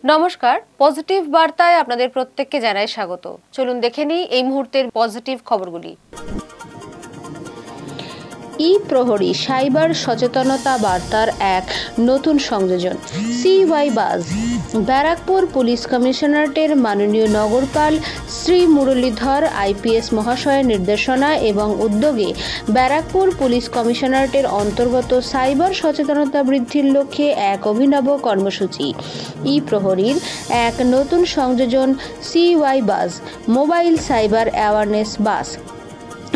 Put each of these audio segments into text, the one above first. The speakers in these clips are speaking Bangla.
নমস্কার, পজিটিভ বার্তায় আপনাদের প্রত্যেককে জানাই স্বাগত। চলুন দেখে নিই এই মুহূর্তের পজিটিভ খবরগুলি। ই প্রহরী সাইবার সচেতনতা বার্তার এক নতুন সংযোজন। সিওয়াই বাজ ব্যারাকপুর পুলিশ কমিশনারেটের মাননীয় নগরপাল শ্রী মুরলীধর আইপিএস মহাশয়ের নির্দেশনা এবং উদ্যোগে ব্যারাকপুর পুলিশ কমিশনারেটের অন্তর্গত সাইবার সচেতনতা বৃদ্ধির লক্ষ্যে এক অভিনব কর্মসূচি ই প্রহরীর এক নতুন সংযোজন সিওয়াই বাজ মোবাইল সাইবার অ্যাওয়ারনেস বাস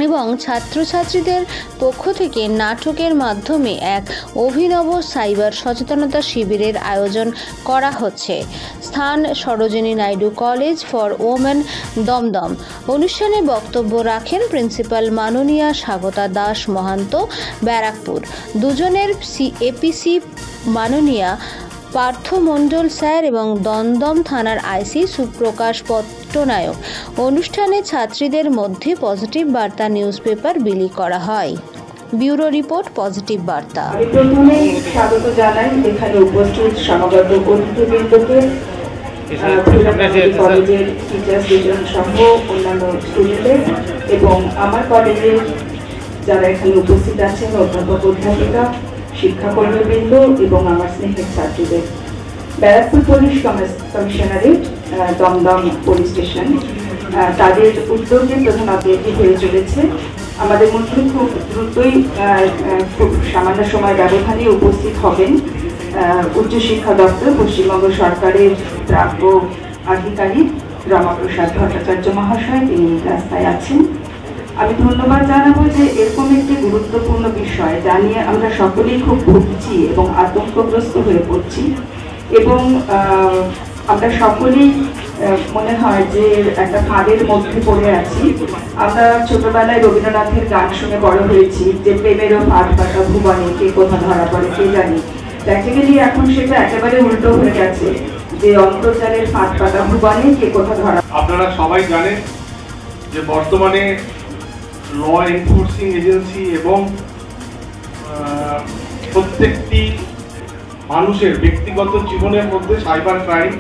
এবং ছাত্রছাত্রীদের পক্ষ থেকে নাটকের মাধ্যমে এক অভিনব সাইবার সচেতনতা শিবিরের আয়োজন করা হচ্ছে। স্থান Sarojini Naidu college for women, Dum Dum. অনুষ্ঠানে বক্তব্য রাখেন প্রিন্সিপাল মাননীয়া স্বাগতা দাস মহান্ত, ব্যারাকপুর। দুজনের এপিসি মাননীয়া পার্থ মণ্ডল স্যার এবং দমদম থানার আইসি সুপ্রকাশ পট্টনায়ক। অনুষ্ঠানে ছাত্রীদের মধ্যে পজিটিভ বার্তা নিউজ পেপার বিলি করা হয়। ব্যুরো রিপোর্ট, পজিটিভ বার্তা। আমি প্রথমে স্বাগত জানাই এখানে উপস্থিত সমাগত অতিথিবৃন্দকে, কলেজের টিচার্স ডিভিশন সহ অন্যান্য স্টুডেন্টদের এবং আমার কলেজের যারা এখানে উপস্থিত আছেন অধ্যাপক অধ্যাপিকা, শিক্ষাকর্মীবৃন্দ এবং আমার স্নেহের ছাত্রীদের। Barrackpore police commissionerate, Dum Dum police station তাদের উদ্যোগে প্রধান অতিথি হয়ে চলেছে। আমাদের মধ্যে খুব দ্রুতই খুব সামান্য সময় ব্যবধানে উপস্থিত হবেন উচ্চশিক্ষা দপ্তর পশ্চিমবঙ্গ সরকারের প্রাপ্য আধিকারিক রমাপ্রসাদ ভট্টাচার্য মহাশয়। তিনি রাস্তায় আছেন। আমি ধন্যবাদ জানাবো যে এরকম একটি গুরুত্বপূর্ণ বিষয় যা নিয়ে আমরা সকলেই খুব ভুগছি এবং আতঙ্কগ্রস্ত হয়ে পড়ছি এবং আমরা সকলেই মনে হয় যে একটা ফাঁদের মধ্যে পড়ে আছি। আমরা ছোটবেলায় রবীন্দ্রনাথের গান শুনে বড় হয়েছি যে প্রেমেরও ফাঁদ পাতা ভুবনে, কে কোথা ধরা পড়ে কে জানি। প্র্যাকটিক্যালি এখন সেটা একেবারে উল্টো হয়ে গেছে যে অন্তর্জালের ফাঁদ পাতা ভুবনে, কে কোথা ধরা। আপনারা সবাই জানেন যে বর্তমানে ল এনফোর্সিং এজেন্সি এবং প্রত্যেকটি মানুষের ব্যক্তিগত জীবনের মধ্যে সাইবার ক্রাইম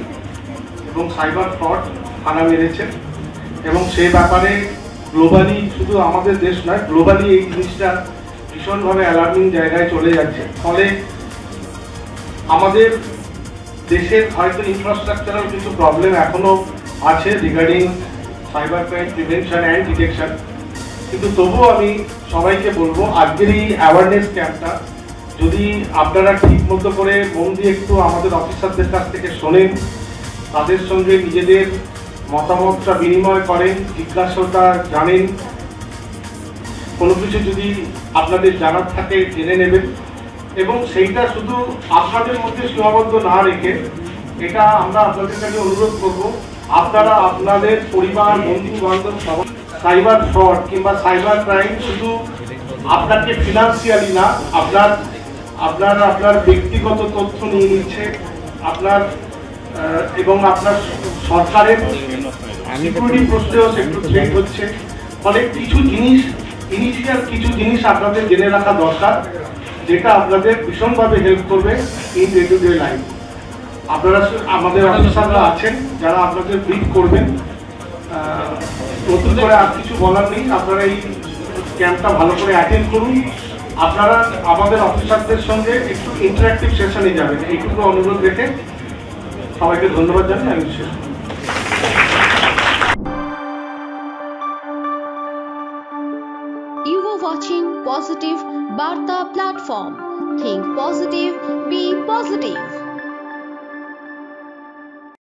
এবং সাইবার ফ্রড হানা মেরেছে এবং সে ব্যাপারে গ্লোবালি, শুধু আমাদের দেশ নয়, গ্লোবালি এই জিনিসটা ভীষণভাবে অ্যালার্মিং জায়গায় চলে যাচ্ছে। ফলে আমাদের দেশের হয়তো ইনফ্রাস্ট্রাকচারাল কিছু প্রবলেম এখনো আছে regarding cyber crime prevention and detection, কিন্তু তবুও আমি সবাইকে বলবো আজকের এই অ্যাওয়ারনেস ক্যাম্পটা যদি আপনারা ঠিক মতো করে মন দিয়ে একটু আমাদের অফিসারদের কাছ থেকে শোনেন, তাদের সঙ্গে নিজেদের মতামতটা বিনিময় করেন, জিজ্ঞাসাটা জানেন, কোনো কিছু যদি আপনাদের জানার থাকে জেনে নেবেন এবং সেইটা শুধু আপনাদের মধ্যে সীমাবদ্ধ না রেখে এটা আমরা আপনাদের কাছে অনুরোধ করব আপনারা আপনাদের পরিবার, বন্ধু বান্ধব সবাই সাইবার ফ্রড কিংবা সাইবার ক্রাইম শুধু আপনাকে ফিনান্সিয়ালি না, আপনার ব্যক্তিগত তথ্য নিয়ে নিচ্ছে আপনার এবং আপনার সরকারের সিকিউরিটি প্রশ্নেও একটু থ্রেট হচ্ছে। ফলে কিছু জিনিস, ইনিশিয়াল কিছু জিনিস আপনাদের জেনে রাখা দরকার যেটা আপনাদের ভীষণভাবে হেল্প করবে in day to day life. আপনারা আমাদের অফিসাররা আছেন যারা আপনাদের ব্রিফ করবেন। নতুন করে আর কিছু বলার নেই, আপনারা এই ক্যাম্পটা ভালো করে অ্যাটেন্ড করুন। আপনারা আমাদের অফিসারদের সঙ্গে একটু ইন্টারঅ্যাক্টিভ সেশনে যাবেন, এইটুকু অনুরোধ রেখে সবাইকে ধন্যবাদ জানাই। আমি শেষ করব। You were watching Positive Barta platform. Think positive, be positive.